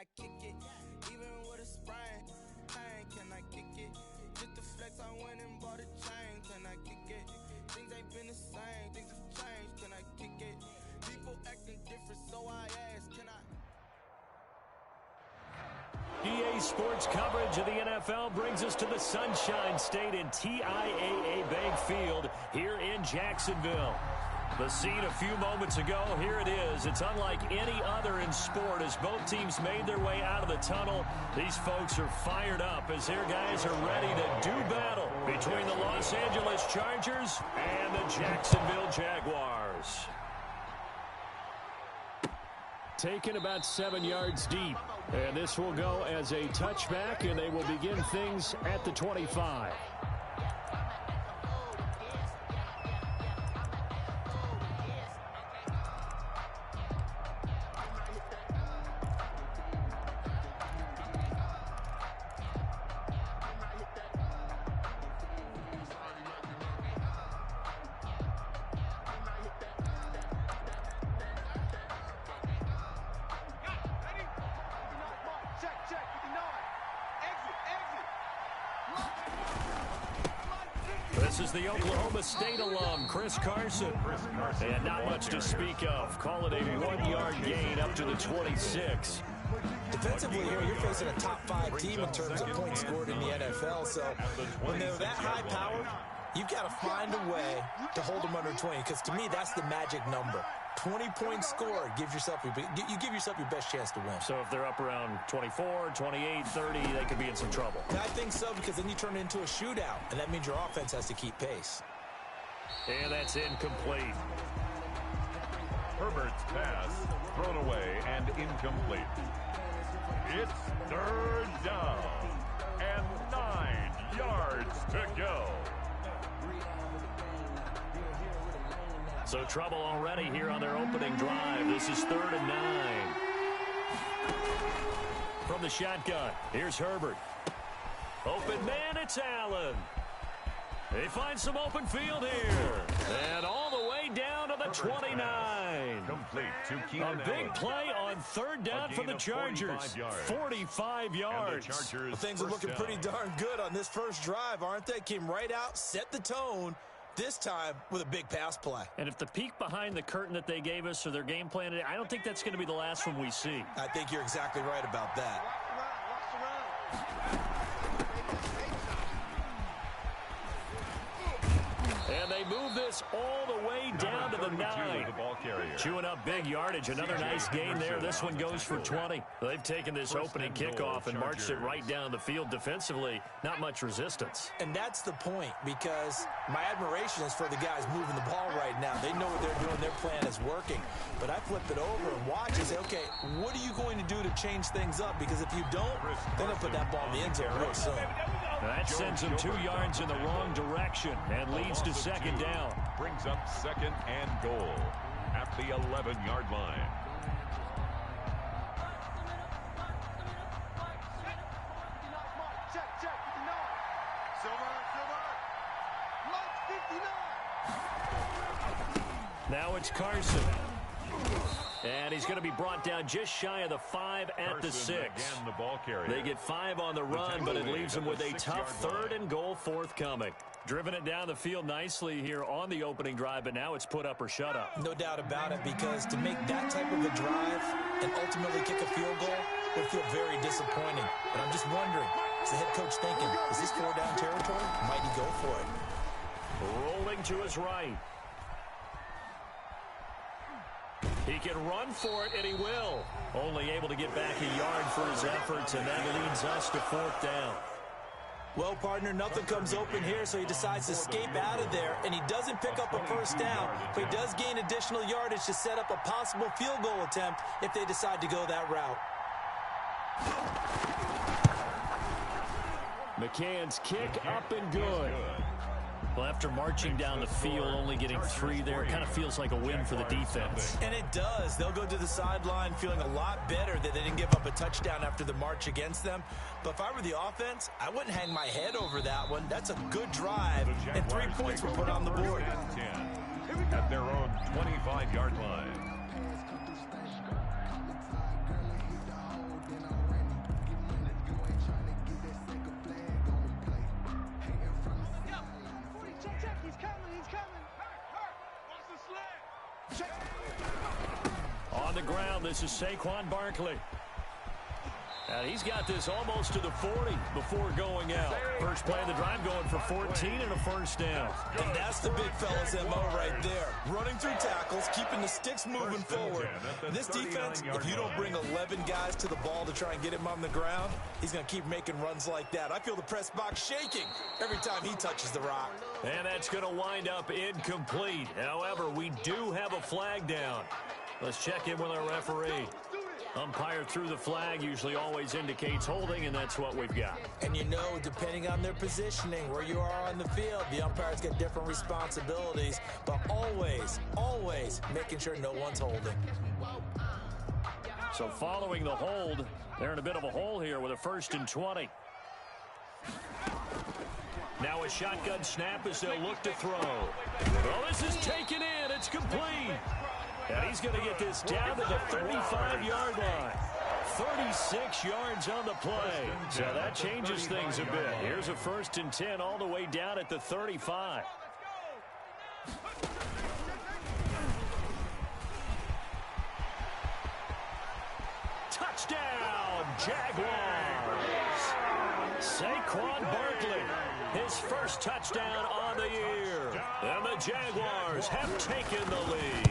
I kick it? Even with a sprain, pain, can I kick it? Just the flex, I went and bought a chain, can I kick it? Things ain't been the same, things have changed, can I kick it? People acting different, so I ask, can I? EA Sports coverage of the NFL brings us to the Sunshine State in TIAA Bank Field here in Jacksonville. The scene a few moments ago, here it is. It's unlike any other in sport as both teams made their way out of the tunnel. These folks are fired up as their guys are ready to do battle between the Los Angeles Chargers and the Jacksonville Jaguars. Taken about 7 yards deep. And this will go as a touchback, and they will begin things at the 25. This is the Oklahoma State alum, Chris Carson. And not much to speak of. Call it a 1-yard gain up to the 26. Defensively here, you're facing a top 5 team in terms of points scored in the NFL. So when they're that high powered, you've got to find a way to hold them under 20. Because to me, that's the magic number. 20 points scored, you give yourself your best chance to win. So if they're up around 24, 28, 30, they could be in some trouble. And I think so, because then you turn it into a shootout, and that means your offense has to keep pace. And that's incomplete. Herbert's pass thrown away and incomplete. It's third down and 9 yards to go. So trouble already here on their opening drive. This is 3rd and 9. From the shotgun, here's Herbert. Open man, it's Allen. They find some open field here. And all the way down to the 29. Complete to Keenan A big Allen. play on 3rd down for the Chargers. 45 yards. Well, things are looking pretty darn good on this first drive, aren't they? Came right out, set the tone. This time with a big pass play. And if the peek behind the curtain that they gave us or their game plan, I don't think that's going to be the last one we see. I think you're exactly right about that. And they move this all the way down to the 9. Chewing up big yardage. Another nice gain there. This one goes for 20. They've taken this opening kickoff and marched it right down the field defensively. Not much resistance. And that's the point, because my admiration is for the guys moving the ball right now. They know what they're doing. Their plan is working. But I flip it over and watch and say, okay, what are you going to do to change things up? Because if you don't, then they'll put that ball in the end zone real soon. That sends him 2 yards in the wrong direction and leads to 2nd down. Brings up 2nd and goal at the 11-yard line. Now it's Carson. And he's going to be brought down just shy of the 5 at the 6. They get 5 on the run, but it leaves them with a tough 3rd and goal forthcoming. Driven it down the field nicely here on the opening drive, but now it's put up or shut up. No doubt about it, because to make that type of a drive and ultimately kick a field goal would feel very disappointing. But I'm just wondering, is the head coach thinking, is this 4-down territory? Might he go for it? Rolling to his right. He can run for it, and he will. Only able to get back a yard for his efforts, and that leads us to 4th down. Well, partner, nothing comes open here, so he decides to escape out of there, and he doesn't pick up a 1st down, but he does gain additional yardage to set up a possible field goal attempt if they decide to go that route. McCann's kick up and good. Well, after marching down the field, only getting 3 there, kind of feels like a win for the defense. And it does. They'll go to the sideline feeling a lot better that they didn't give up a touchdown after the march against them. But if I were the offense, I wouldn't hang my head over that one. That's a good drive, and 3 points were put on the board. At their own 25-yard line. ground. This is Saquon Barkley. And he's got this almost to the 40 before going out. First play of the drive going for 14 and a first down. And that's the big fella's MO right there. Running through tackles, keeping the sticks moving forward. This defense, if you don't bring 11 guys to the ball to try and get him on the ground, he's going to keep making runs like that. I feel the press box shaking every time he touches the rock. And that's going to wind up incomplete. However, we do have a flag down. Let's check in with our referee. Umpire threw the flag, usually always indicates holding, and that's what we've got. And you know, depending on their positioning, where you are on the field, the umpires get different responsibilities, but always making sure no one's holding. So following the hold, they're in a bit of a hole here with a 1st and 20. Now a shotgun snap as they'll look to throw. Well, this is taken in. It's complete. And he's going to get this down to the 35-yard line. 36 yards on the play. So that changes things a bit. Here's a 1st and 10 all the way down at the 35. Touchdown, Jaguars. Saquon Barkley, his first touchdown on the year. And the Jaguars have taken the lead.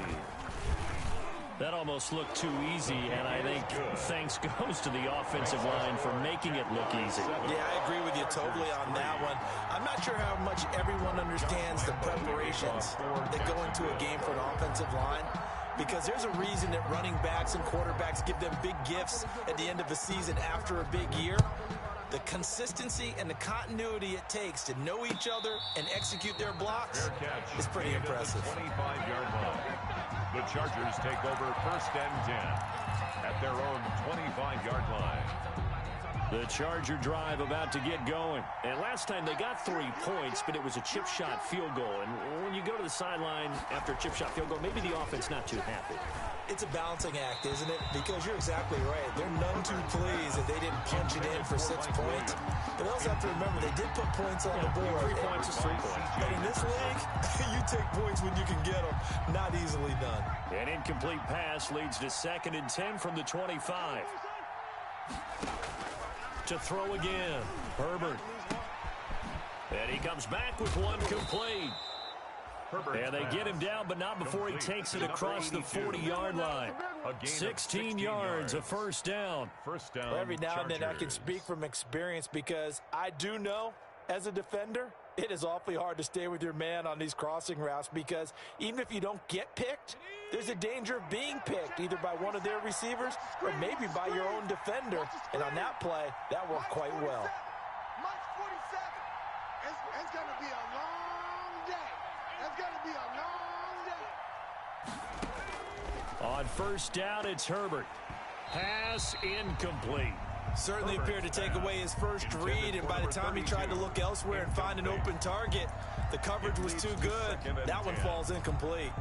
That almost looked too easy, and I think thanks goes to the offensive line for making it look easy. Yeah, I agree with you totally on that one. I'm not sure how much everyone understands the preparations that go into a game for an offensive line, because there's a reason that running backs and quarterbacks give them big gifts at the end of the season after a big year. The consistency and the continuity it takes to know each other and execute their blocks is pretty impressive. 25-yard line. The Chargers take over 1st and 10 at their own 25-yard line. The Charger drive about to get going. And last time they got 3 points, but it was a chip shot field goal. And when you go to the sideline after a chip shot field goal, maybe the offense not too happy. It's a balancing act, isn't it? Because you're exactly right. They're none too pleased that they didn't punch it in for 6 points. But they also have to remember they did put points on the board. 3 points is 3 points. But in this league, you take points when you can get them. Not easily done. An incomplete pass leads to 2nd and 10 from the 25. To throw again, Herbert. And he comes back with one complete. And they get him down, but not before he takes it across the 40-yard line. 16 yards, a first down. Well, every now and then I can speak from experience, because I do know, as a defender, it is awfully hard to stay with your man on these crossing routes, because even if you don't get picked, there's a danger of being picked, either by one of their receivers or maybe by your own defender. And on that play, that worked quite well. March 47. It's going to be a long day. It's going to be a long day. On 1st down, it's Herbert. Pass incomplete. Certainly appeared to take away his first read, and by the time he tried to look elsewhere and find an open target, the coverage was too good. That one falls incomplete.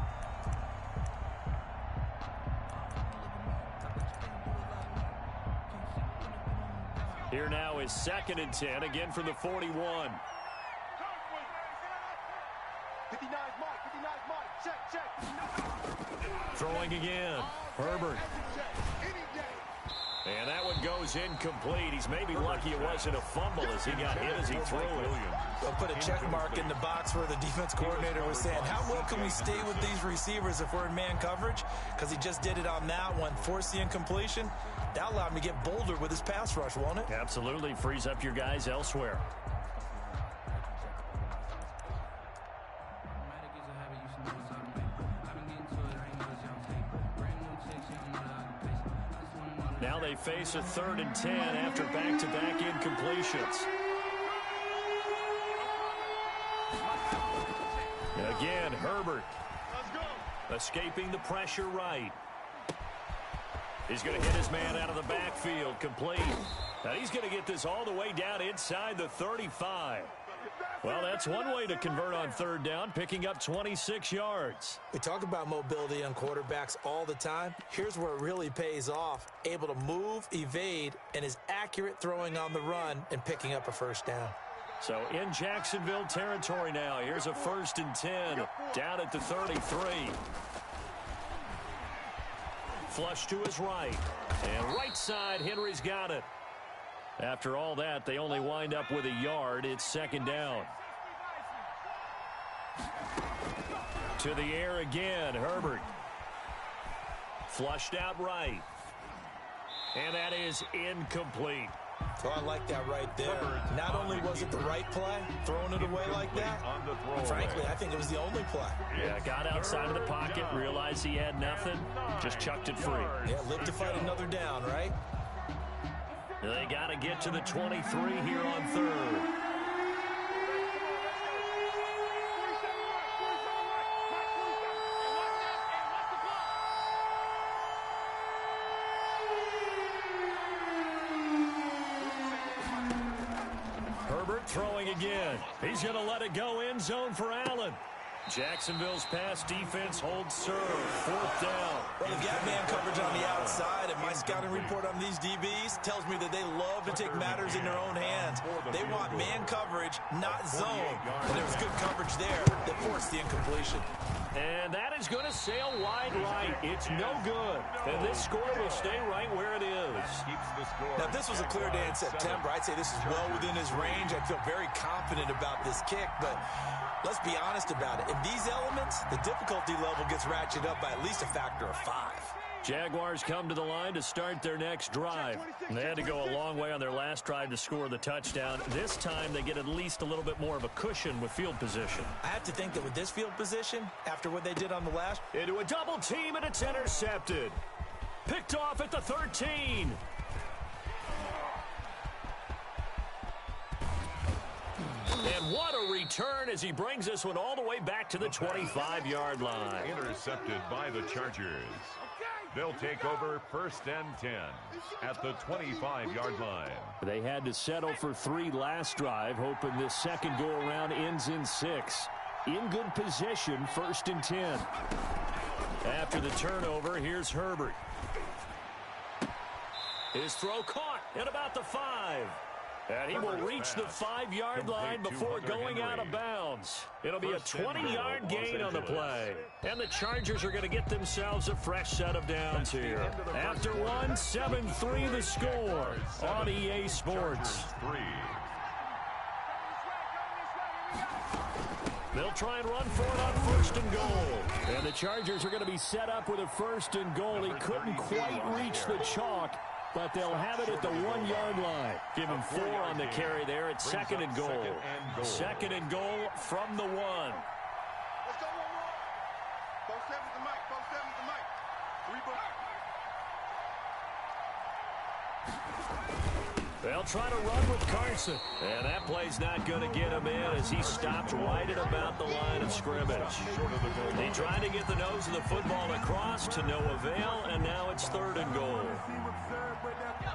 Here now is 2nd and 10, again from the 41. 59's mark, check. Throwing again, Herbert. And that one goes incomplete. He's maybe lucky it wasn't a fumble as he got hit as he threw it. They'll put a check mark in the box where the defense coordinator was saying, how well can we stay with these receivers if we're in man coverage? Because he just did it on that one, forced the incompletion. That allowed him to get bolder with his pass rush, won't it? Absolutely. Frees up your guys elsewhere. Now they face a 3rd and 10 after back-to-back incompletions. Again, Herbert escaping the pressure right. He's going to hit his man out of the backfield, complete. Now he's going to get this all the way down inside the 35. Well, that's one way to convert on 3rd down, picking up 26 yards. We talk about mobility on quarterbacks all the time. Here's where it really pays off. Able to move, evade, and is accurate throwing on the run and picking up a 1st down. So in Jacksonville territory now. Here's a 1st and 10 down at the 33. Flush to his right. And right side, Henry's got it. After all that, they only wind up with a yard. It's second down. To the air again, Herbert. Flushed out right. And that is incomplete. So I like that right there. Not only was it the right play, throwing it away like that, and frankly, I think it was the only play. Yeah, got outside of the pocket, realized he had nothing, just chucked it free. Yeah, live to fight another down, right? They got to get to the 23 here on third. Herbert throwing again. He's going to let it go end zone for Allen. Jacksonville's pass defense holds serve. Fourth down. Well, they've got man coverage on the outside, and my scouting report on these DBs tells me that they love to take matters in their own hands. They want man coverage, not zone. And there was good coverage there that forced the incompletion. And that is going to sail wide right. It's no good. And this score will stay right where it is. Now, if this was a clear day in September, I'd say this is well within his range. I feel very confident about this kick, but let's be honest about it. In these elements, the difficulty level gets ratcheted up by at least a factor of 5. Jaguars come to the line to start their next drive. They had to go a long way on their last drive to score the touchdown. This time, they get at least a little bit more of a cushion with field position. I have to think that with this field position, after what they did on the last... Into a double team, and it's intercepted. Picked off at the 13. And what a return as he brings this one all the way back to the 25-yard line. Intercepted by the Chargers. They'll take over 1st and 10 at the 25-yard line. They had to settle for 3 last drive, hoping this second go-around ends in 6. In good position, 1st and 10. After the turnover, here's Herbert. His throw caught at about the 5. And he will reach the 5-yard line before going out of bounds. It'll be a 20-yard gain on the play. And the Chargers are going to get themselves a fresh set of downs here. After one, 7-3 the score on EA Sports. They'll try and run for it on 1st and goal. And the Chargers are going to be set up with a 1st and goal. He couldn't quite reach the chalk, but they'll have it at the 1-yard line. Give him 4 on the carry there at 2nd and goal. 2nd and goal from the 1. Let's go 1 more. 4-7 to Mike. 4-7 to Mike. 3 blocks. They'll try to run with Carson. And that play's not going to get him in as he stopped right at about the line of scrimmage. He tried to get the nose of the football across to no avail, and now it's 3rd and goal.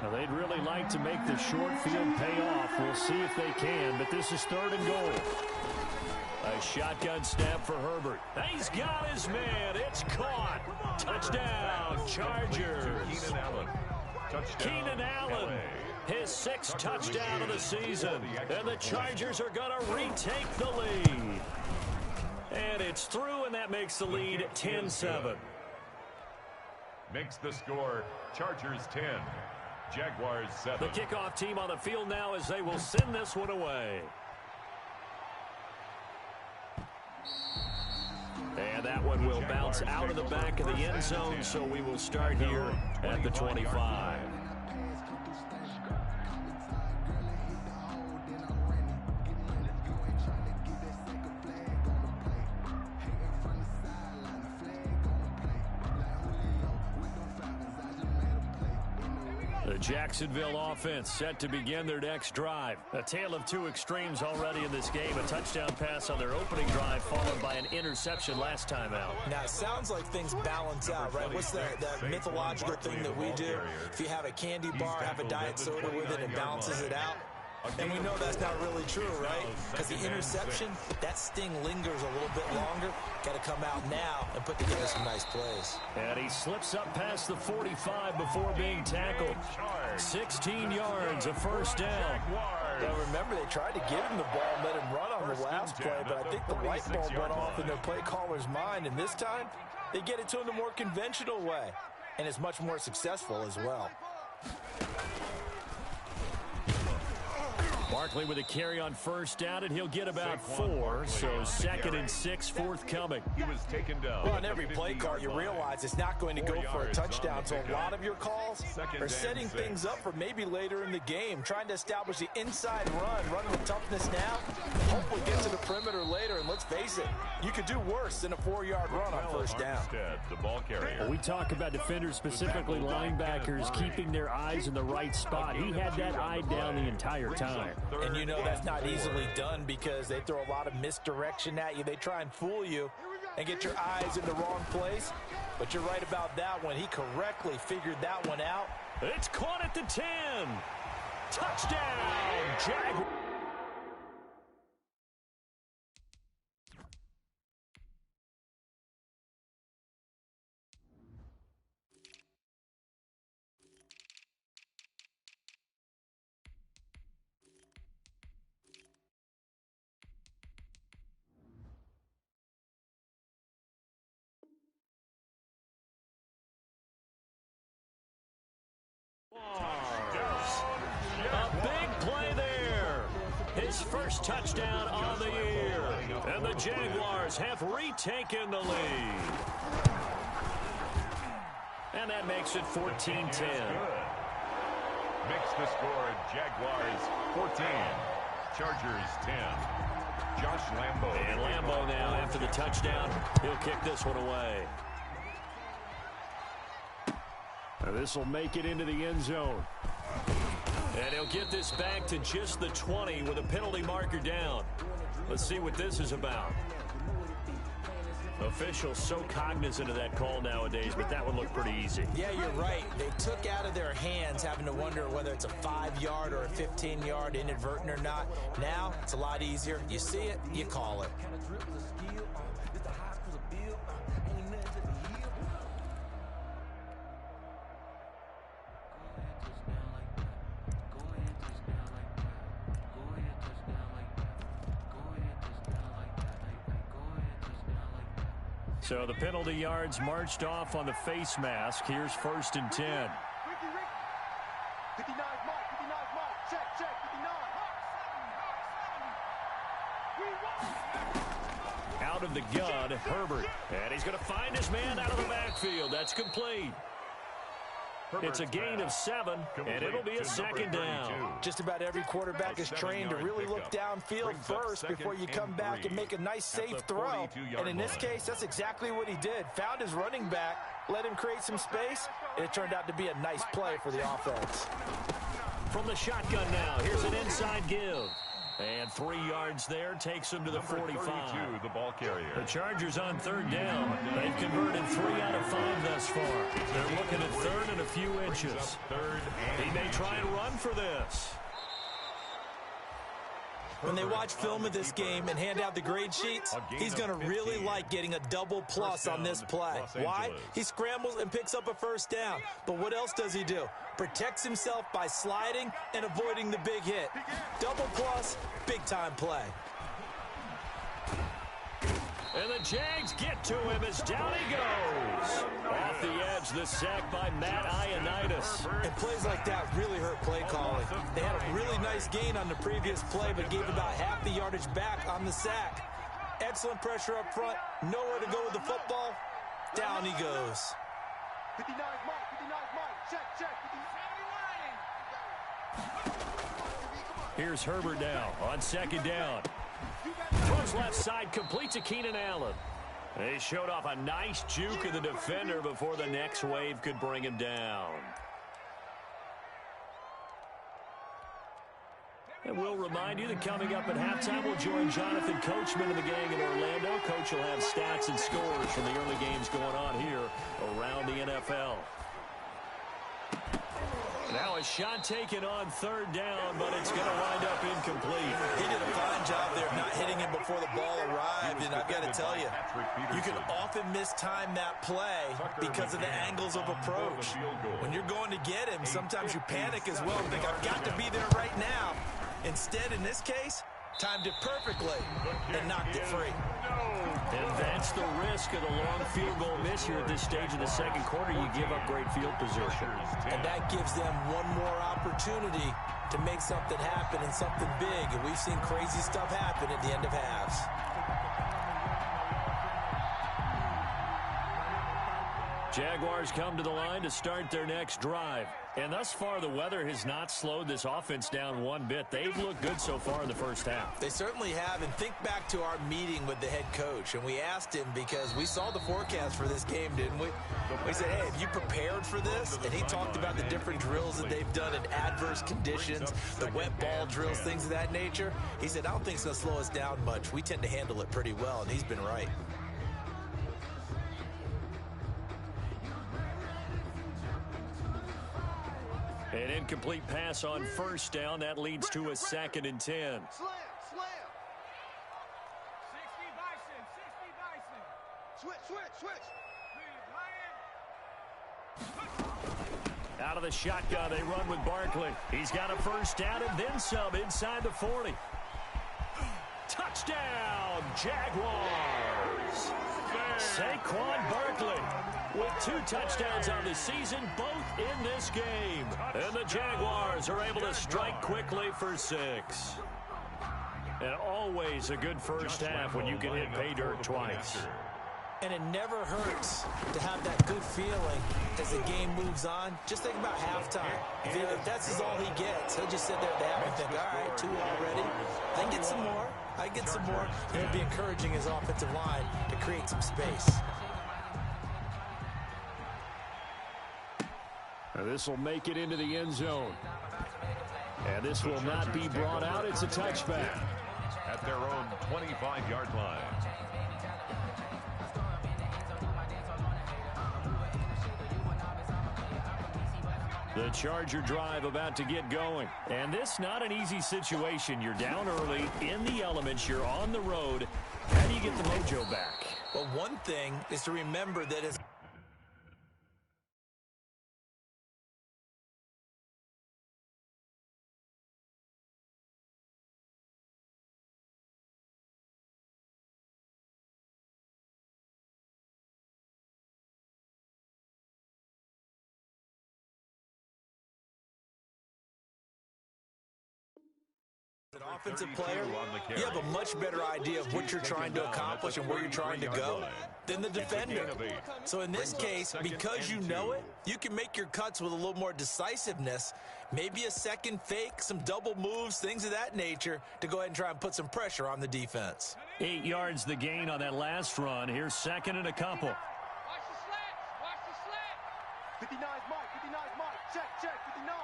Now, they'd really like to make the short field pay off. We'll see if they can, but this is 3rd and goal. A shotgun snap for Herbert. He's got his man. It's caught. Touchdown, Chargers. Keenan Allen. His 6th touchdown of the season. And the Chargers are going to retake the lead. And it's through, and that makes the lead 10-7. Makes the score Chargers 10, Jaguars 7. The kickoff team on the field now as they will send this one away. And that one will bounce out of the back of the end zone, so we will start here at the 25. The Jacksonville offense set to begin their next drive. A tale of 2 extremes already in this game. A touchdown pass on their opening drive followed by an interception last time out. Now, it sounds like things balance out, right? What's that mythological thing that we do? If you have a candy bar, have a diet soda with it, and balances it out. And we know that's not really true, right? Because the interception, that sting lingers a little bit longer. Got to come out now and put together some nice plays. And he slips up past the 45 before being tackled. 16 yards, a 1st down. Now, remember, they tried to give him the ball and let him run on the last play, but I think the light bulb went off in their play caller's mind. And this time, they get it to him the more conventional way. and is much more successful as well. Barkley with a carry on first down, and he'll get about 4, so 2nd and 6 forthcoming. He was taken down. Well, on every play call, you realize it's not going to go for a touchdown, so a lot of your calls are setting things up for maybe later in the game, trying to establish the inside run with toughness now, hopefully get to the perimeter later, and let's face it, you could do worse than a 4-yard run on first down. The ball carrier. Well, we talk about defenders, specifically linebackers, keeping their eyes in the right spot. He had that eye down the entire time. And you know that's not easily done because they throw a lot of misdirection at you. They try and fool you and get your eyes in the wrong place. But you're right about that one. He correctly figured that one out. It's caught at the 10. Touchdown, Jaguars. A big play there. His first touchdown on the year. And the Jaguars have retaken the lead. And that makes it 14-10. Makes the score Jaguars 14, Chargers 10. Josh Lambo. And Lambo now, after the touchdown, he'll kick this one away. This will make it into the end zone. And he'll get this back to just the 20 with a penalty marker down. Let's see what this is about. Officials so cognizant of that call nowadays, but that one looked pretty easy. Yeah, you're right. They took out of their hands having to wonder whether it's a 5-yard or a 15-yard inadvertent or not. Now, it's a lot easier. You see it, you call it. So the penalty yards marched off on the face mask. Here's 1st and 10. 59 mark, check, 59. Out of the gun, Herbert. And he's going to find his man out of the backfield. That's complete. It's a gain of 7, and it'll be a 2nd down. Just about every quarterback is trained to really look downfield first before you come back and make a nice, safe throw. And in this case, that's exactly what he did. Found his running back, let him create some space, and it turned out to be a nice play for the offense. From the shotgun now, here's an inside give. And 3 yards there takes him to the 45. The ball carrier. The Chargers on 3rd down. They've converted 3 out of 5 thus far. They're looking at 3rd and a few inches. He may try and run for this. When they watch film of this game and hand out the grade sheets, he's going to really like getting a double plus on this play. Why? He scrambles and picks up a 1st down. But what else does he do? Protects himself by sliding and avoiding the big hit. Double plus, big-time play. And the Jags get to him as down he goes. Off the edge, the sack by Matt Ioannidis. And plays like that really hurt play calling. They had a really nice gain on the previous play, but gave about half the yardage back on the sack. Excellent pressure up front. Nowhere to go with the football. Down he goes. 59 mark, check, 59. Here's Herbert now on 2nd down. Throws left side, complete to Keenan Allen. They showed off a nice juke of the defender before the next wave could bring him down. And we'll remind you that coming up at halftime, we'll join Jonathan Coachman and the gang in Orlando. Coach will have stats and scores from the early games going on here around the NFL. Now a shot taken on 3rd down, but it's going to wind up incomplete. He did a fine job there of not hitting him before the ball arrived, and I've got to tell you, you can often mistime that play because of the angles of approach. When you're going to get him, sometimes you panic as well and think, I've got to be there right now. Instead, in this case, timed it perfectly, and knocked it free. And that's the risk of the long field goal miss here at this stage of the second quarter. You give up great field position. And that gives them one more opportunity to make something happen and something big. And we've seen crazy stuff happen at the end of halves. Jaguars come to the line to start their next drive. And thus far, the weather has not slowed this offense down one bit. They've looked good so far in the first half. They certainly have. And think back to our meeting with the head coach. And we asked him because we saw the forecast for this game, didn't we? We said, hey, have you prepared for this? And he talked about the different drills that they've done in adverse conditions, the wet ball drills, things of that nature. He said, I don't think it's going to slow us down much. We tend to handle it pretty well, and he's been right. An incomplete pass on first down. That leads to a 2nd and 10. Slam. 60 Bison. Switch. Out of the shotgun, they run with Barkley. He's got a first down and then some inside the 40. Touchdown, Jaguars! Saquon Barkley with 2 touchdowns on the season, both in this game. And the Jaguars are able to strike quickly for 6. And always a good first half when you can hit pay dirt twice. And it never hurts to have that good feeling as the game moves on. Just think about halftime. If that's all he gets, he'll just sit there at the half and think, all right, 2 already. I can get some more. And it'll be encouraging his offensive line to create some space. This will make it into the end zone. And this will not be brought out. It's a touchback. At their own 25-yard line. The Charger drive about to get going. And this not an easy situation. You're down early, in the elements, you're on the road. How do you get the mojo back? Well, one thing is to remember that it's an offensive player, you have a much better idea of what you're trying to accomplish and where you're trying to go than the defender. So in this case, because you know it, you can make your cuts with a little more decisiveness, maybe a second fake, some double moves, things of that nature to go ahead and try and put some pressure on the defense. 8 yards the gain on that last run. Here's 2nd and a couple. Watch the slant. 59's Mike. Check. 59.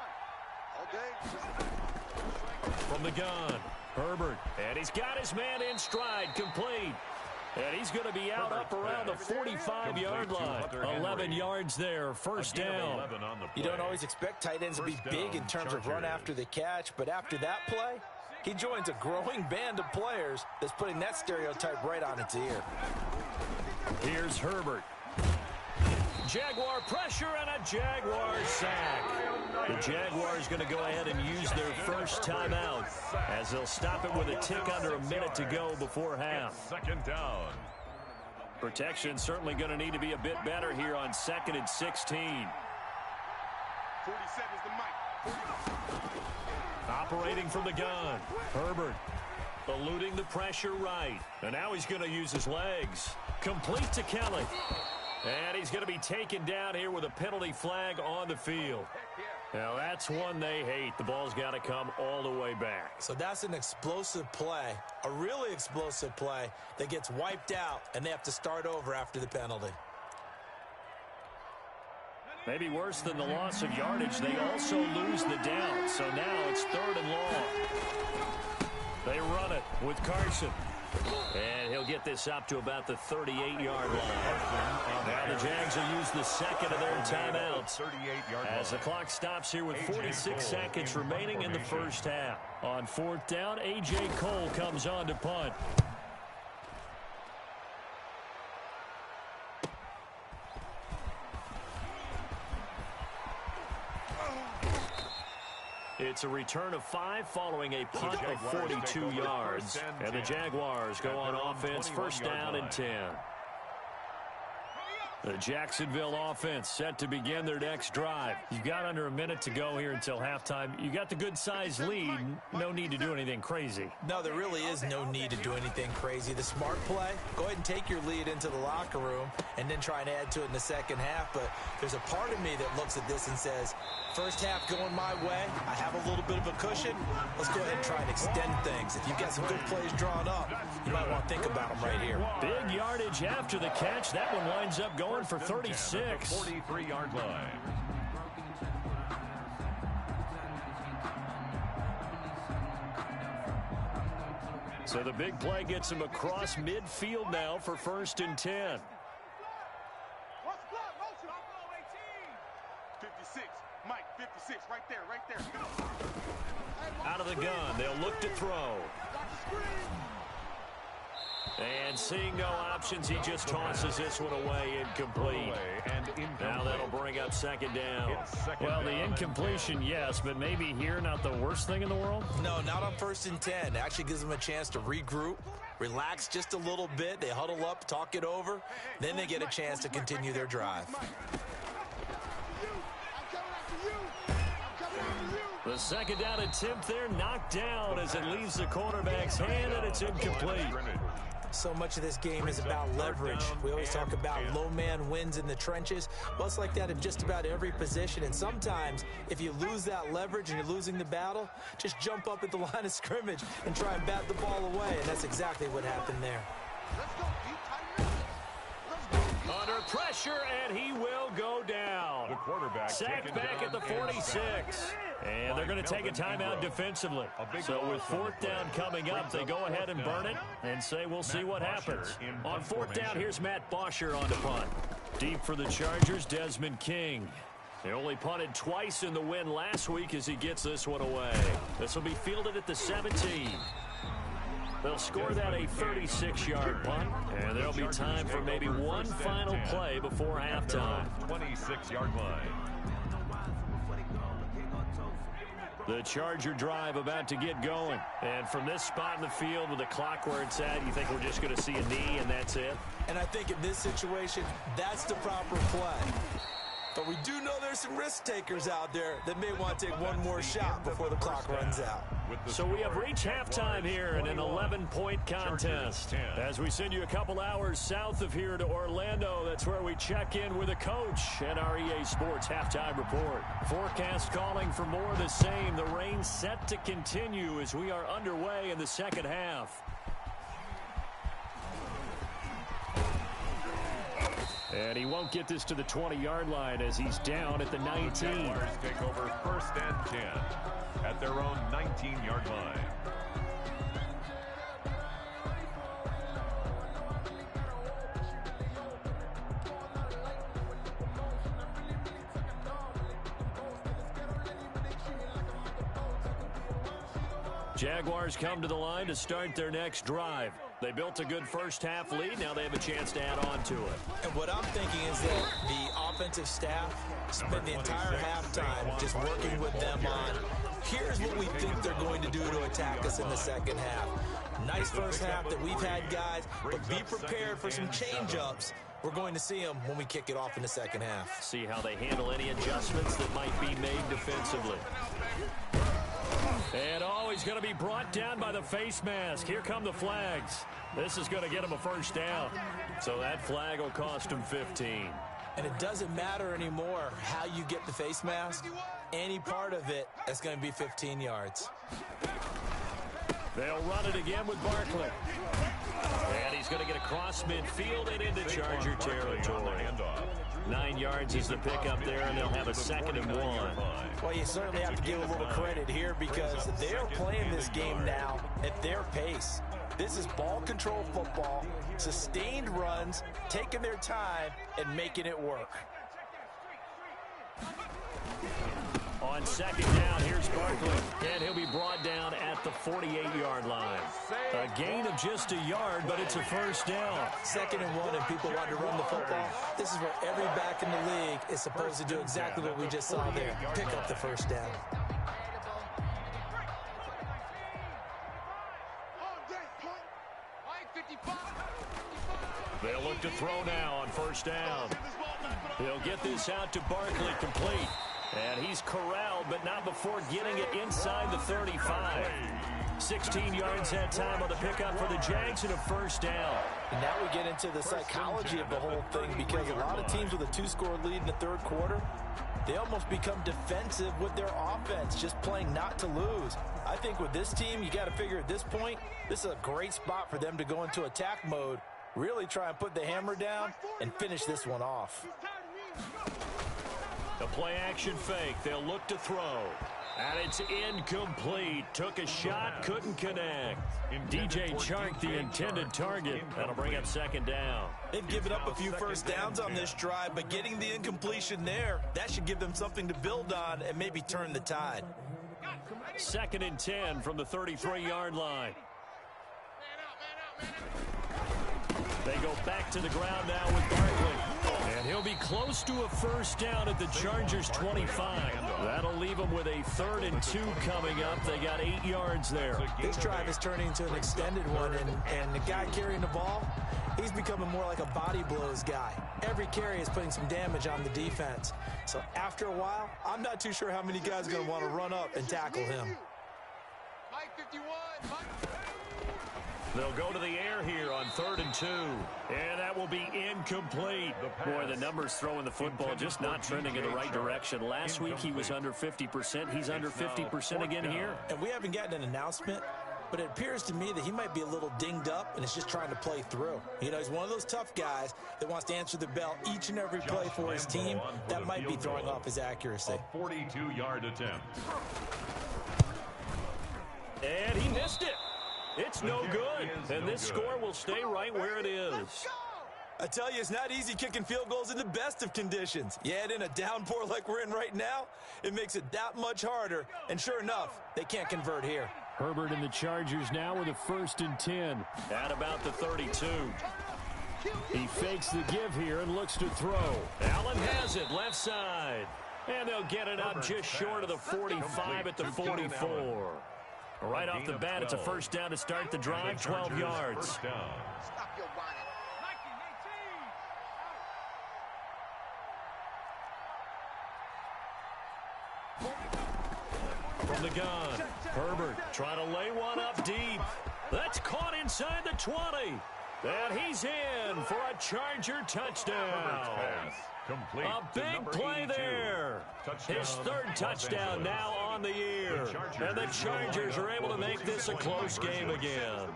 All day. From the gun, Herbert, and he's got his man in stride, complete. And he's going to be out up around the 45-yard line. 11 yards there, first down. You don't always expect tight ends to be big in terms of run after the catch, but after that play, he joins a growing band of players that's putting that stereotype right on its ear. Here's Herbert. Jaguar pressure and a Jaguar sack. The Jaguars going to go ahead and use their first timeout as they'll stop it with a tick under a minute to go before half. 2nd down. Protection certainly going to need to be a bit better here on 2nd and 16. 47's the mic. Operating from the gun, Herbert eluding the pressure right. And now he's going to use his legs. Complete to Kelly. And he's going to be taken down here with a penalty flag on the field. Now, that's one they hate. The ball's got to come all the way back. So that's an explosive play, a really explosive play that gets wiped out, and they have to start over after the penalty. Maybe worse than the loss of yardage, they also lose the down. So now it's 3rd and long. They run it with Carson. And he'll get this up to about the 38-yard line. Now the Jags will use the 2nd of their timeouts as the clock stops here with 46 seconds remaining in the first half. On 4th down, A.J. Cole comes on to punt. It's a return of 5 following a punt of 42 yards. And the Jaguars go on offense, first down and 10. The Jacksonville offense set to begin their next drive. You've got under a minute to go here until halftime. You got the good-sized lead. No need to do anything crazy. No, there really is no need to do anything crazy. The smart play, go ahead and take your lead into the locker room and then try and add to it in the second half. But there's a part of me that looks at this and says, first half going my way, I have a little bit of a cushion. Let's go ahead and try and extend things. If you've got some good plays drawn up, you might want to think about them right here. Big yardage after the catch. That one winds up going for 36. 43-yard line. So the big play gets him across midfield now for first and 10. 56, Mike, 56, right there. Out of the gun, they'll look to throw. And seeing no options, he just tosses this one away, incomplete. Now that'll bring up second down. Well, the incompletion, yes, but maybe here not the worst thing in the world? No, not on first and 10. It actually gives them a chance to regroup, relax just a little bit. They huddle up, talk it over. Then they get a chance to continue their drive. The second down attempt there knocked down as it leaves the quarterback's hand, and it's incomplete. So much of this game is about leverage. We always talk about low man wins in the trenches. Well, it's like that in just about every position. And sometimes, if you lose that leverage and you're losing the battle, just jump up at the line of scrimmage and try and bat the ball away. And that's exactly what happened there. Under pressure, and he will go down. The quarterback sacked back at the 46. And they're going to take a timeout defensively. So with fourth down coming up, they go ahead and burn it and say we'll see what happens. On fourth down, here's Matt Bosher on the punt. Deep for the Chargers, Desmond King. They only punted twice in the win last week as he gets this one away. This will be fielded at the 17. They'll score that a 36-yard punt, and there'll be time for maybe one final play before halftime. 26-yard line. The Charger drive about to get going. And from this spot in the field with the clock where it's at, you think we're just going to see a knee and that's it? And I think in this situation, that's the proper play. But we do know there's some risk takers out there that may want to take one more shot before the clock runs out. So we have reached halftime here in an 11-point contest. As we send you a couple hours south of here to Orlando, that's where we check in with a coach and our EA Sports halftime report. Forecast calling for more of the same. The rain set to continue as we are underway in the second half. And he won't get this to the 20-yard line as he's down at the 19. The Jaguars take over first and 10 at their own 19-yard line. Jaguars come to the line to start their next drive. They built a good first-half lead. Now they have a chance to add on to it. And what I'm thinking is that the offensive staff spent the entire halftime just working with them on, here's what we think they're going to do to attack us in the second half. Nice first half that we've had, guys, but be prepared for some change-ups. We're going to see them when we kick it off in the second half. See how they handle any adjustments that might be made defensively. And he's going to be brought down by the face mask. Here come the flags. This is going to get him a first down. So that flag will cost him 15. And it doesn't matter anymore how you get the face mask. Any part of it, that's going to be 15 yards. They'll run it again with Barkley. And he's going to get across midfield and into Charger territory. 9 yards is the pickup there, and they'll have a 2nd and 1. Well, you certainly have to give a little credit here because they're playing this game now at their pace. This is ball control football, sustained runs, taking their time, and making it work. On 2nd down, here's Barkley, and he'll be brought down at the 48-yard line. A gain of just a yard, but it's a first down. 2nd and 1, and people want to run the football. This is where every back in the league is supposed to do exactly what we just saw there. Pick up the first down. They'll look to throw now on first down. He'll get this out to Barkley, complete. And he's corralled, but not before getting it inside the 35. 16 yards that time on the pickup for the Jags and a first down. And now we get into the psychology of the whole thing, because a lot of teams with a 2-score lead in the third quarter, they almost become defensive with their offense, just playing not to lose. I think with this team, you got to figure at this point, this is a great spot for them to go into attack mode, really try and put the hammer down and finish this one off. The play-action fake. They'll look to throw. And it's incomplete. Took a shot, couldn't connect. DJ Chark, the intended target. That'll bring up second down. They've given up a few first downs on this drive, but getting the incompletion there, that should give them something to build on and maybe turn the tide. 2nd and 10 from the 33-yard line. They go back to the ground now with Barkley. And he'll be close to a first down at the Chargers' 25. That'll leave them with a 3rd and 2 coming up. They got 8 yards there. This drive is turning into an extended one, and the guy carrying the ball, he's becoming more like a body blows guy. Every carry is putting some damage on the defense. So after a while, I'm not too sure how many guys are going to want to run up and tackle him. Mike 51, Mike. They'll go to the air here on 3rd and 2. And that will be incomplete. Boy, the numbers throwing the football just not trending in the right direction. Last week he was under 50%. He's under 50% again here. And we haven't gotten an announcement, but it appears to me that he might be a little dinged up and is just trying to play through. You know, he's one of those tough guys that wants to answer the bell each and every play for his team. That might be throwing off his accuracy. A 42-yard attempt. And he missed it. It's no good, and this score will stay right where it is. I tell you, it's not easy kicking field goals in the best of conditions. You add in a downpour like we're in right now, it makes it that much harder, and sure enough, they can't convert here. Herbert and the Chargers now with a 1st and 10 at about the 32. He fakes the give here and looks to throw. Allen has it, left side, and they'll get it up just short of the 45 at the 44. Right off the bat, it's a first down to start the drive, 12 yards. Stop your bonnet. From the gun, Herbert trying to lay one up deep. That's caught inside the 20. And he's in for a Charger touchdown. A big play there. His 3rd touchdown now on the year. And the Chargers are able to make this a close game again.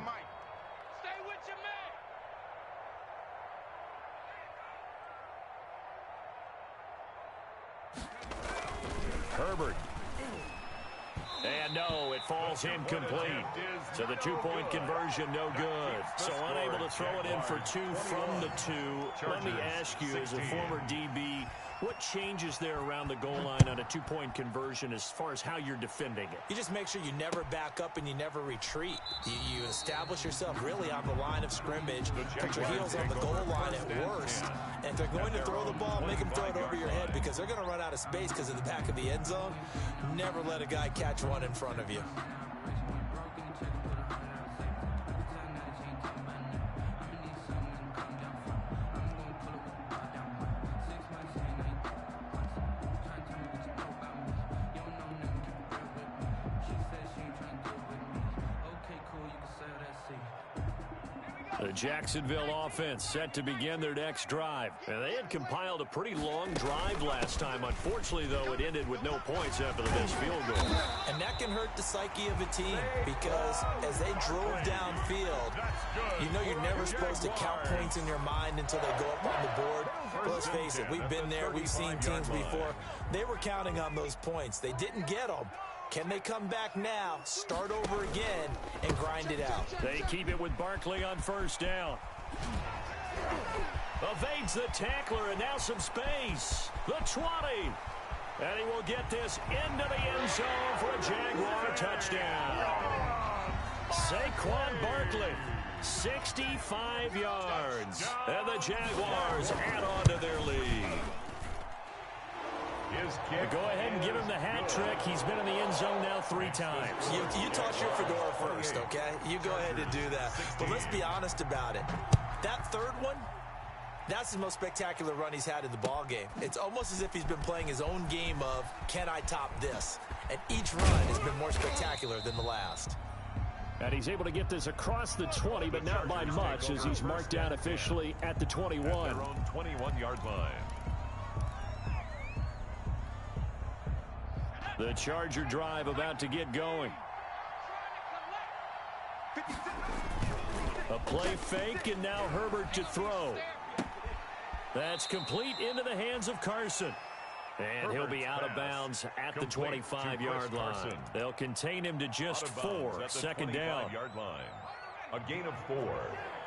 Stay with your man. Herbert. And no, it falls incomplete. So the 2-point conversion, no good. So unable to throw it in for 2 from the 2. Let me ask you, as a former DB, what changes there around the goal line on a 2-point conversion as far as how you're defending it? You just make sure you never back up and you never retreat. You establish yourself really on the line of scrimmage, put your heels on the goal line at worst. And if they're going to throw the ball, make them throw it over your head, because they're going to run out of space because of the back of the end zone. Never let a guy catch one in front of you. The Jacksonville offense set to begin their next drive. And they had compiled a pretty long drive last time. Unfortunately, though, it ended with no points after the missed field goal. And that can hurt the psyche of a team, because as they drove downfield, you know you're never supposed to count points in your mind until they go up on the board. But let's face it, we've been there. We've seen teams before. They were counting on those points. They didn't get them. Can they come back now, start over again, and grind it out? They keep it with Barkley on first down. Evades the tackler, and now some space. The 20. And he will get this into the end zone for a Jaguar touchdown. Saquon Barkley, 65 yards. And the Jaguars add on to their lead. Go ahead and give him the hat trick. He's been in the end zone now 3 times. You toss your fedora first, okay? You go ahead and do that. But let's be honest about it. That 3rd one, That's the most spectacular run he's had in the ball game. It's almost as if he's been playing his own game of, can I top this? And each run has been more spectacular than the last. And he's able to get this across the 20, but not by much, as he's marked down officially at the 21. At their own 21-yard line. The Charger drive about to get going. A play fake, and now Herbert to throw. That's complete into the hands of Carson. And he'll be out of bounds at the 25-yard line. They'll contain him to just 4. Second down. Line. A gain of 4.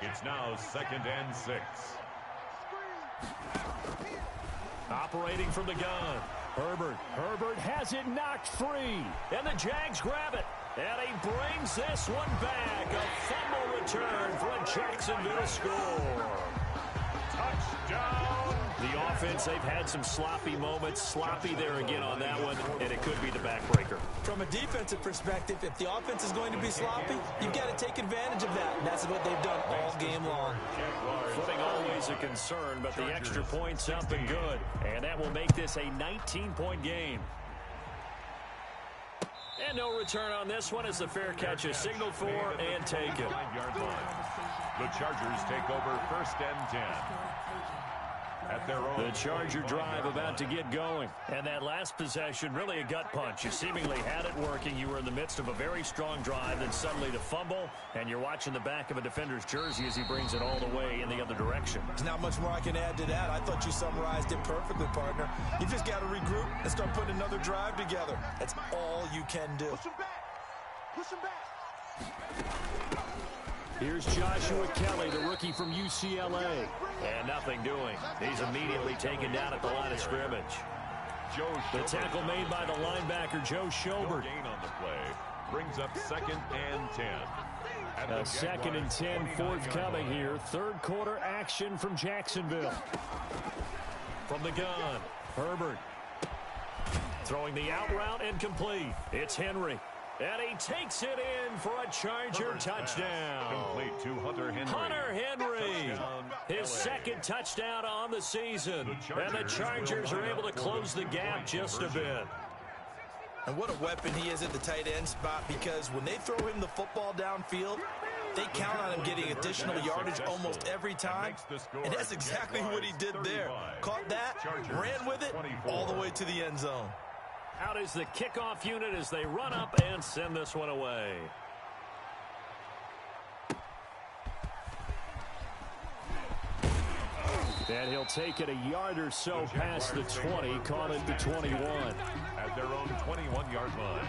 It's now 2nd and 6. Operating from the gun. Herbert has it knocked free. And the Jags grab it. And he brings this one back. A fumble return for a Jacksonville score. Touchdown. The offense, they've had some sloppy moments. Sloppy there again on that one, and it could be the backbreaker. From a defensive perspective, if the offense is going to be sloppy, you've got to take advantage of that. And that's what they've done all game long. Footing always a concern, but the extra point's up and good. And that will make this a 19-point game. And no return on this one as the fair catch is signaled for and taken. The Chargers take over 1st and 10. At their own the Charger drive about to get going. And that last possession, really a gut punch. You seemingly had it working. You were in the midst of a very strong drive, then suddenly the fumble, and you're watching the back of a defender's jersey as he brings it all the way in the other direction. There's not much more I can add to that. I thought you summarized it perfectly, partner. You just got to regroup and start putting another drive together. That's all you can do. Push him back. Push him back. Here's Joshua Kelly, the rookie from UCLA. And nothing doing. He's immediately taken down at the line of scrimmage. The tackle made by the linebacker, Joe Schobert. Gain on the play. Brings up 2nd and 10. A 2nd and 10 forthcoming here. Third quarter action from Jacksonville. From the gun, Herbert. Throwing the out route and complete. It's Henry. And he takes it in for a Charger touchdown. Complete to Hunter Henry. Hunter Henry, his 2nd touchdown on the season. And the Chargers are able to close the gap just a bit. And what a weapon he is at the tight end spot, because when they throw him the football downfield, they count on him getting additional yardage almost every time. And that's exactly what he did there. Caught that, ran with it, all the way to the end zone. Out is the kickoff unit as they run up and send this one away. And he'll take it a yard or so past the 20, caught at the 21. At their own 21-yard line.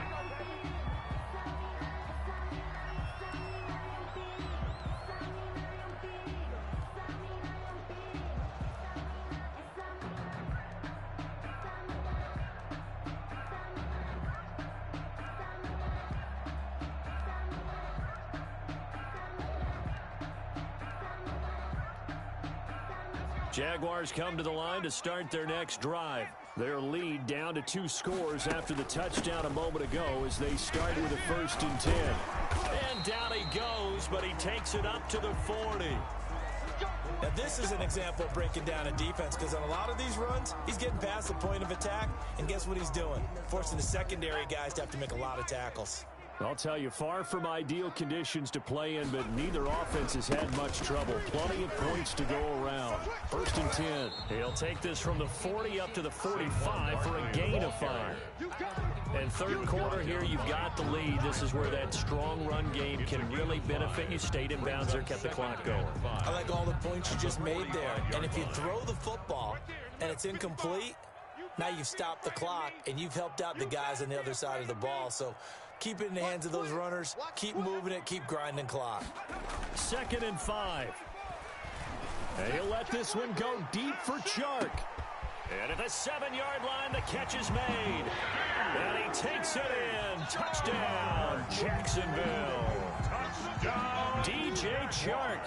Jaguars come to the line to start their next drive. Their lead down to 2 scores after the touchdown a moment ago as they start with a 1st and 10. And down he goes, but he takes it up to the 40. Now this is an example of breaking down a defense, because on a lot of these runs, he's getting past the point of attack, and guess what he's doing? Forcing the secondary guys to have to make a lot of tackles. I'll tell you, far from ideal conditions to play in, but neither offense has had much trouble. Plenty of points to go around. 1st and 10. He'll take this from the 40 up to the 45 for a gain of 5. And third quarter here, you've got the lead. This is where that strong run game can really benefit you. Stayed in bounds there, kept the clock going. I like all the points you just made there. And if you throw the football and it's incomplete, now you've stopped the clock and you've helped out the guys on the other side of the ball. So keep it in the hands of those runners. Keep moving it. Keep grinding clock. 2nd and 5. And he'll let this one go deep for Chark. And at the 7-yard line, the catch is made. And he takes it in. Touchdown, Jacksonville. Touchdown, DJ Chark.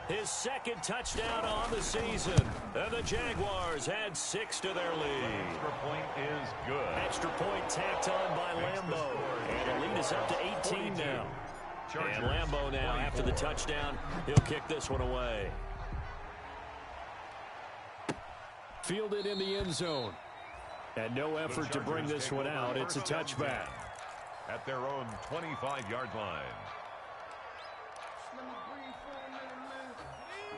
His 2nd touchdown on the season. And the Jaguars add 6 to their lead. Extra point is good. Extra point tacked on by Lambo. And the lead is up to 18 now. And Lambo now, after the touchdown, he'll kick this one away. Fielded in the end zone. And no effort to bring this one out. It's a touchback. At their own 25-yard line.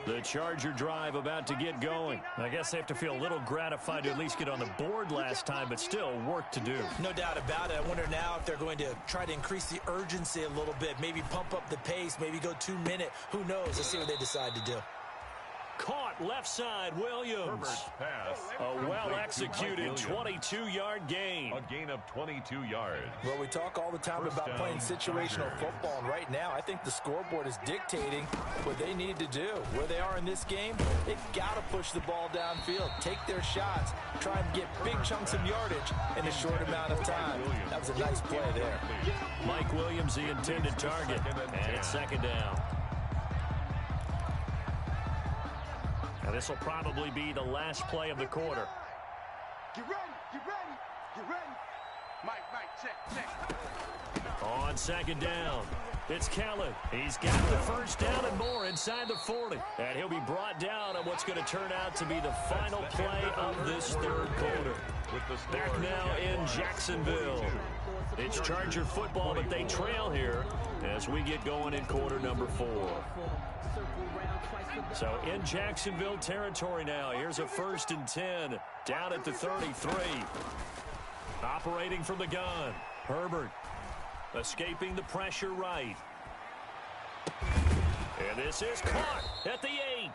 The Charger drive about to get going. I guess they have to feel a little gratified to at least get on the board last time, but still work to do. No doubt about it. I wonder now if they're going to try to increase the urgency a little bit, maybe pump up the pace, maybe go 2 minute. Who knows? Let's see what they decide to do. Caught left side, Williams. A well-executed 22-yard gain. A gain of 22 yards. Well, we talk all the time about playing situational football, and right now I think the scoreboard is dictating what they need to do. Where they are in this game, they've got to push the ball downfield, take their shots, try and get big chunks of yardage in a short amount of time. That was a nice play there. Mike Williams, the intended target, and it's second down. Now this will probably be the last play of the quarter. Get ready, get ready, get ready. Mike, check. On second down, it's Kellen. He's got the first down and more inside the 40. And he'll be brought down on what's going to turn out to be the final play of this third quarter. Back now in Jacksonville. It's Charger football, but they trail here as we get going in quarter number 4. So in Jacksonville territory now. Here's a 1st and 10 down at the 33. Operating from the gun. Herbert escaping the pressure right. And this is caught at the 8.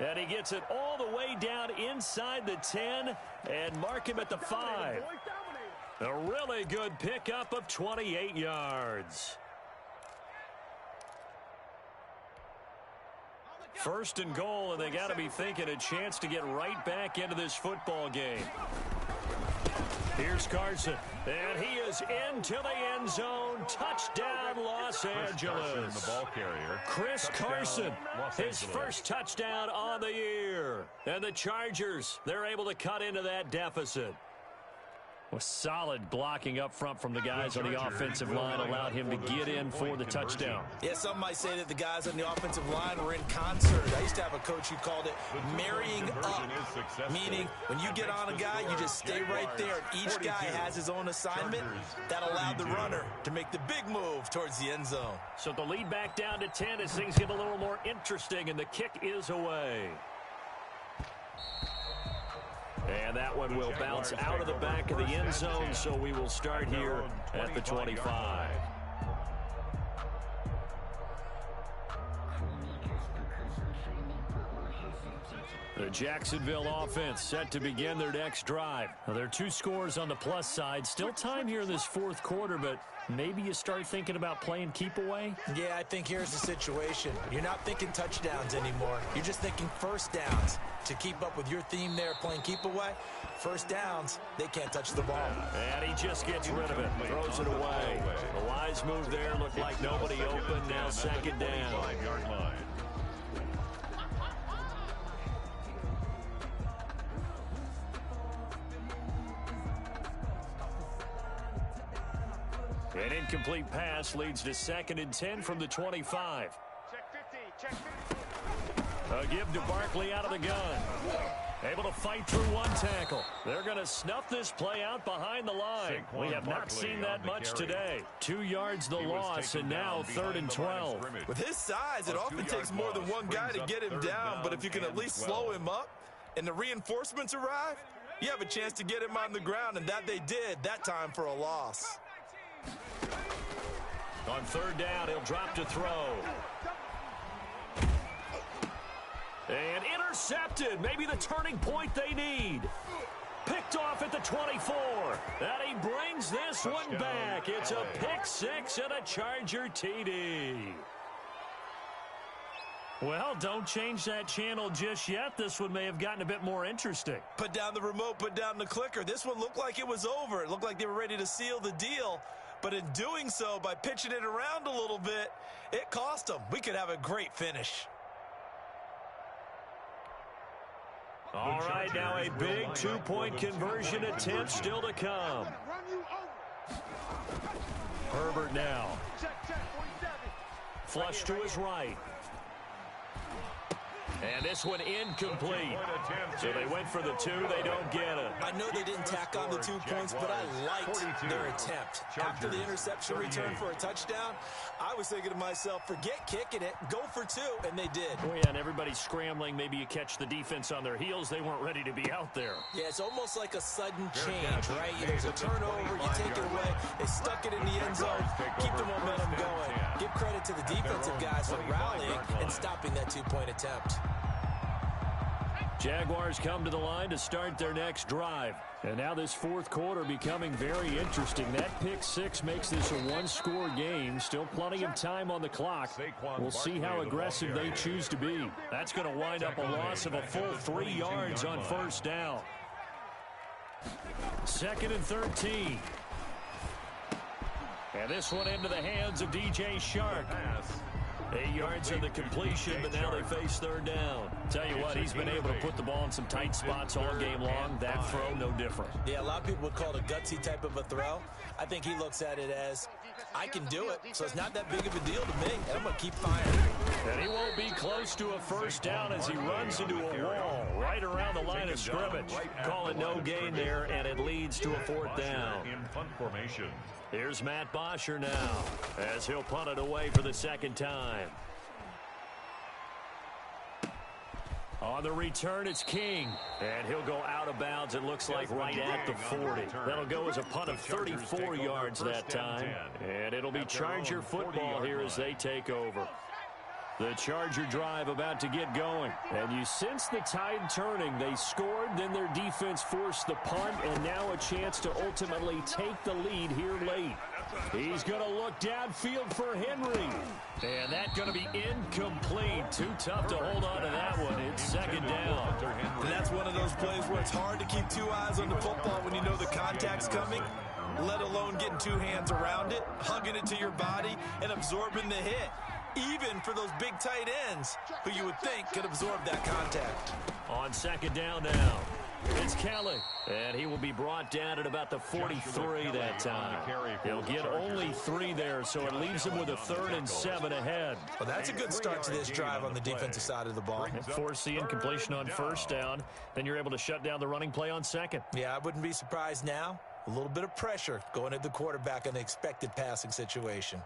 And he gets it all the way down inside the 10 and mark him at the 5. A really good pickup of 28 yards. 1st and goal, and they got to be thinking a chance to get right back into this football game. Here's Carson, and he is into the end zone. Touchdown, Los Angeles. The ball carrier. Chris Carson, his first touchdown on the year. And the Chargers, they're able to cut into that deficit. With solid blocking up front from the guys on the offensive line allowed him to get in for the touchdown. Yeah, some might say that the guys on the offensive line were in concert. I used to have a coach who called it marrying up, meaning when you get on a guy, you just stay right there. Each guy has his own assignment. That allowed the runner to make the big move towards the end zone. So the lead back down to 10 as things get a little more interesting, and the kick is away. And that one will bounce out of the back of the end zone, so we will start here at the 25. The Jacksonville offense set to begin their next drive. Now, there are 2 scores on the plus side. Still time here in this 4th quarter, but maybe you start thinking about playing keep away? Yeah, I think here's the situation. You're not thinking touchdowns anymore. You're just thinking first downs. To keep up with your theme there, playing keep away, first downs, they can't touch the ball. And he just gets rid of it, throws it away. The wise move there looked like nobody open. Now second down. 5-yard line. An incomplete pass leads to 2nd and 10 from the 25. Check 50. A give to Barkley out of the gun. Able to fight through one tackle. They're going to snuff this play out behind the line. We have not seen that much today. 2 yards the loss, and now 3rd and 12. With his size, it often takes more than one guy to get him down, but if you can at least slow him up and the reinforcements arrive, you have a chance to get him on the ground, and that they did, that time for a loss. On 3rd down, he'll drop to throw. And intercepted. Maybe the turning point they need. Picked off at the 24. And he brings this one back. It's a pick 6 and a Charger TD. Well, don't change that channel just yet. This one may have gotten a bit more interesting. Put down the remote, put down the clicker. This one looked like it was over. It looked like they were ready to seal the deal. But in doing so, by pitching it around a little bit, it cost them. We could have a great finish. All right, now a big 2-point conversion attempt still to come. Herbert now. Flush to his right. And this one incomplete. So they went for the 2. They don't get it. I know they didn't tack on the 2 points, but I liked their attempt. After the interception return for a touchdown, I was thinking to myself, forget kicking it, go for 2, and they did. Oh, yeah, and everybody's scrambling. Maybe you catch the defense on their heels. They weren't ready to be out there. Yeah, it's almost like a sudden change, right? There's a turnover, you take it away. They stuck it in the end zone, keep the momentum going. Give credit to the defensive guys for rallying and stopping that 2-point attempt. Jaguars come to the line to start their next drive. And now this fourth quarter becoming very interesting. That pick 6 makes this a 1-score game. Still plenty of time on the clock. We'll see how aggressive they choose to be. That's going to wind up a loss of a full 3 yards on first down. 2nd and 13. And this one into the hands of DJ Shark. 8 yards in the completion, but now they face 3rd down. Tell you what, he's been able to put the ball in some tight spots all game long. That throw, no different. Yeah, a lot of people would call it a gutsy type of a throw. I think he looks at it as, I can do it, so it's not that big of a deal to me, and I'm going to keep firing. And he won't be close to a first down as he runs into a wall right around the line of scrimmage. Call it no gain there, and it leads to a 4th down. In punt formation. Here's Matt Bosher now as he'll punt it away for the 2nd time. On the return, it's King. And he'll go out of bounds, it looks like, right at the 40. That'll go as a punt of 34 yards that time. And it'll be Charger football here as they take over. The Charger drive about to get going. And you sense the tide turning. They scored, then their defense forced the punt, and now a chance to ultimately take the lead here late. He's going to look downfield for Henry. And that's going to be incomplete. Too tough to hold on to that one. It's 2nd down. And that's one of those plays where it's hard to keep 2 eyes on the football when you know the contact's coming, let alone getting 2 hands around it, hugging it to your body, and absorbing the hit. Even for those big tight ends who you would think could absorb that contact. On 2nd down now, it's Kelly. And he will be brought down at about the 43 that time. He'll get only 3 there, so it leaves him with a 3rd and 7 ahead. Well, that's a good start to this drive on the defensive side of the ball. And force the incompletion on first down. Then you're able to shut down the running play on 2nd. Yeah, I wouldn't be surprised now. A little bit of pressure going at the quarterback in an expected passing situation.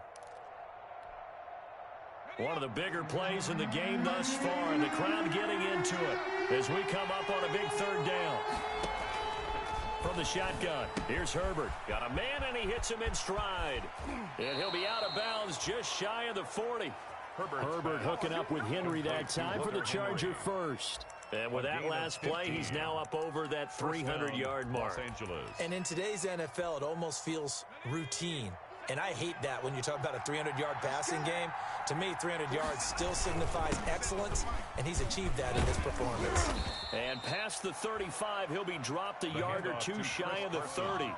One of the bigger plays in the game thus far, and the crowd getting into it as we come up on a big 3rd down. From the shotgun, here's Herbert. Got a man, and he hits him in stride. And he'll be out of bounds just shy of the 40. Herbert hooking up with Henry that time for the Charger first. And with that last play, he's now up over that 300-yard mark. And in today's NFL, it almost feels routine. And I hate that when you talk about a 300-yard passing game. To me, 300 yards still signifies excellence, and he's achieved that in this performance. And past the 35, he'll be dropped a yard or 2 shy of the 30.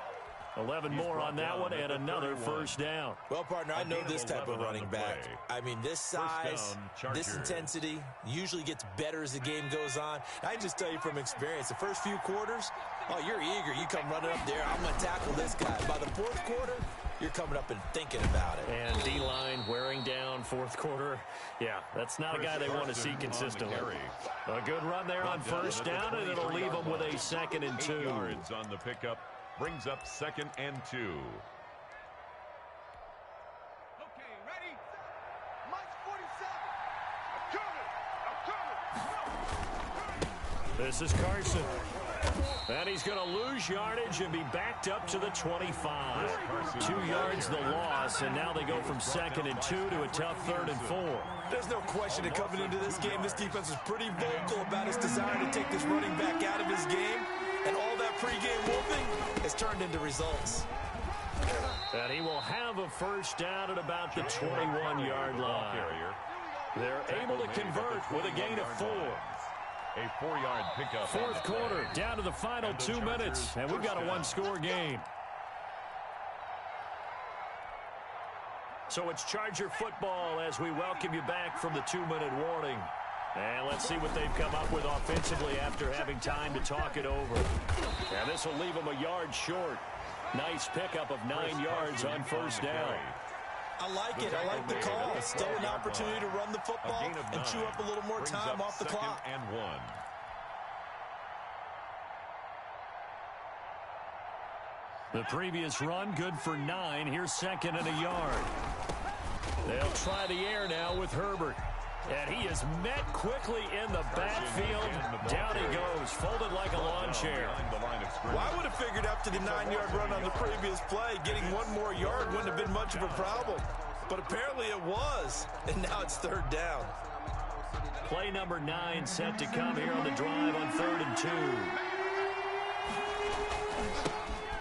11 more on that one, and another first down. Well, partner, I know this type of running back. I mean, this size, this intensity usually gets better as the game goes on. I can just tell you from experience, the first few quarters, oh, you're eager. You come running up there, I'm going to tackle this guy. By the 4th quarter, you're coming up and thinking about it. And D-line wearing down 4th quarter. Yeah, that's not a guy they want to see consistently. A good run there on first down, and it'll leave them with a 2nd and 2. 8 yards on the pickup brings up 2nd and 2. Okay, ready? Mike 47. I'm coming. This is Carson. And he's going to lose yardage and be backed up to the 25. 2 yards the loss, and now they go from 2nd and 2 to a tough 3rd and 4. There's no question that coming into this game, this defense is pretty vocal about its desire to take this running back out of his game. And all that pregame whooping has turned into results. And he will have a first down at about the 21-yard line. They're able to convert with a gain of 4. A 4-yard pickup. 4th quarter, down to the final 2 minutes, and we've got a 1-score game. So it's Charger football as we welcome you back from the 2-minute warning. And let's see what they've come up with offensively after having time to talk it over. And this will leave them a yard short. Nice pickup of 9 yards on first down. I like it. I like the call. Still an opportunity to run the football and chew up a little more time off the clock. And 1. The previous run, good for 9. Here's 2nd and a yard. They'll try the air now with Herbert. And he is met quickly in the backfield. Down he goes, folded like a lawn chair. Well, I would have figured after the 9-yard run on the previous play, getting 1 more yard wouldn't have been much of a problem. But apparently it was, and now it's 3rd down. Play number 9 set to come here on the drive on 3rd and 2.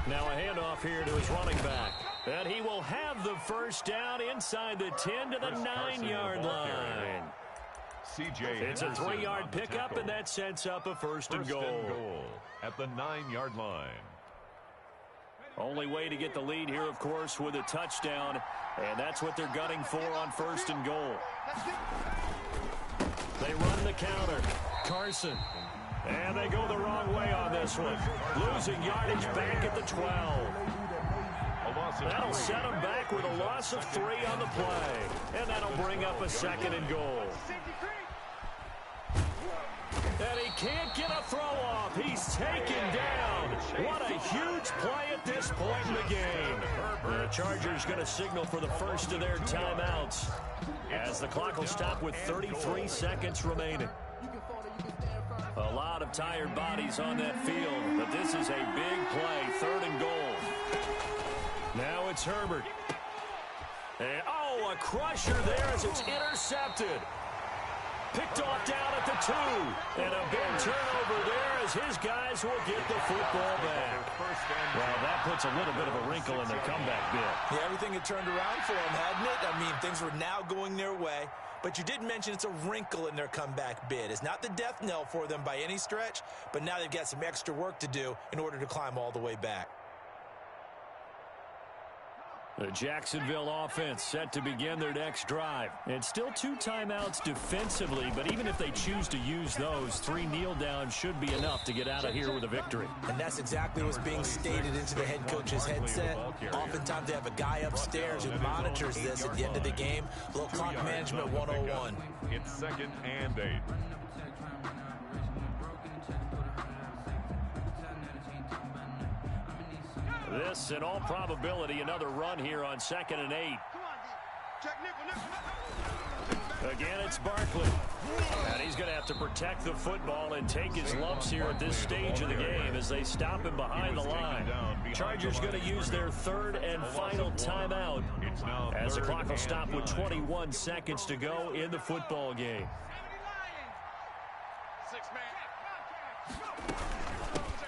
Now a handoff here to his running back. And he will have the first down inside the 10 to the 9-yard line. It's a 3-yard pickup, and that sets up a first and goal at the 9-yard line. Only way to get the lead here, of course, with a touchdown, and that's what they're gunning for on 1st and goal. They run the counter. Carson. And they go the wrong way on this one. Losing yardage back at the 12. That'll set them back with a loss of 3 on the play. And that'll bring up a 2nd and goal. And he can't get a throw off. He's taken down. What a huge play at this point in the game. The Chargers going to signal for the first of their timeouts, as the clock will stop with 33 seconds remaining. A lot of tired bodies on that field, but this is a big play. 3rd and goal. Now it's Herbert. And, oh, a crusher there as it's intercepted. Picked off down at the 2. And a big turnover there as his guys will get the football back. Well, that puts a little bit of a wrinkle in the comeback bid. Yeah, everything had turned around for them, hadn't it? I mean, things were now going their way. But you did mention it's a wrinkle in their comeback bid. It's not the death knell for them by any stretch, but now they've got some extra work to do in order to climb all the way back. The Jacksonville offense set to begin their next drive. And still 2 timeouts defensively, but even if they choose to use those, 3 kneel downs should be enough to get out of here with a victory. And that's exactly what's being stated into the head coach's headset. Oftentimes they have a guy upstairs who monitors this at the end of the game. A little clock management 101. It's 2nd and 8. This, in all probability, another run here on 2nd and 8. Again, it's Barkley. And he's going to have to protect the football and take his lumps here at this stage of the game as they stop him behind the line. Chargers going to use their 3rd and final timeout as the clock will stop with 21 seconds to go in the football game.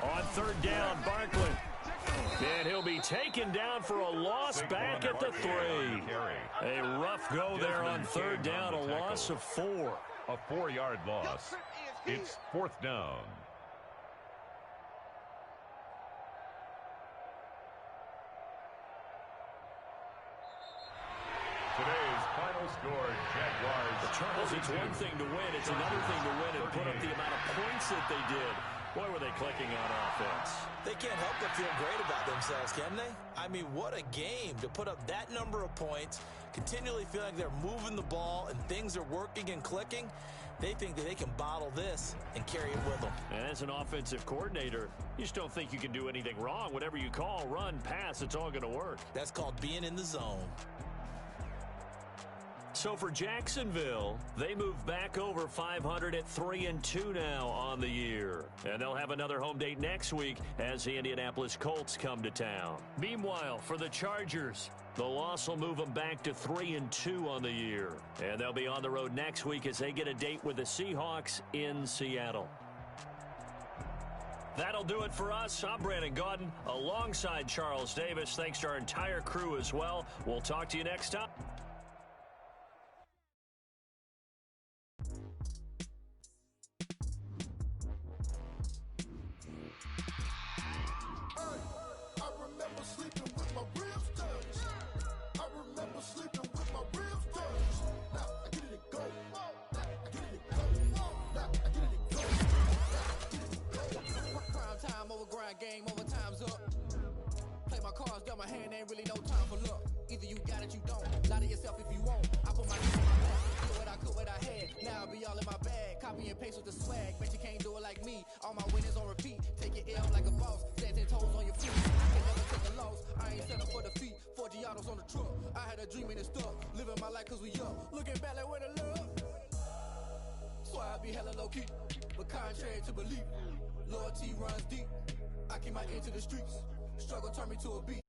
On 3rd down, Barkley. And he'll be taken down for a loss back at the 3. A rough go there on 3rd down, a loss of 4. A 4-yard loss. It's 4th down. Today's final score, Jaguars. Charles, it's one thing to win. It's another thing to win and put up the amount of points that they did. Boy, were they clicking on offense. They can't help but feel great about themselves, can they? I mean, what a game to put up that number of points, continually feel like they're moving the ball and things are working and clicking. They think that they can bottle this and carry it with them. And as an offensive coordinator, you just don't think you can do anything wrong. Whatever you call, run, pass, it's all going to work. That's called being in the zone. So for Jacksonville, they move back over 500 at 3-2 now on the year. And they'll have another home date next week as the Indianapolis Colts come to town. Meanwhile, for the Chargers, the loss will move them back to 3-2 on the year. And they'll be on the road next week as they get a date with the Seahawks in Seattle. That'll do it for us. I'm Brandon Gaudin alongside Charles Davis. Thanks to our entire crew as well. We'll talk to you next time. Game over, time's up. Play my cards, dealt my hand, ain't really no time for luck. Either you got it, you don't. Copy and paste with the swag, bet you can't do it like me. All my winners on repeat, take your L like a boss. Stand 10 toes on your feet, I can never take a loss. I ain't settle for defeat, 4 Giottos on the truck. I had a dream and it's stuck, living my life cause we up. Looking back like where the love. So I be hella low key, but contrary to belief, loyalty runs deep. I keep my ear to the streets, struggle turn me to a beat.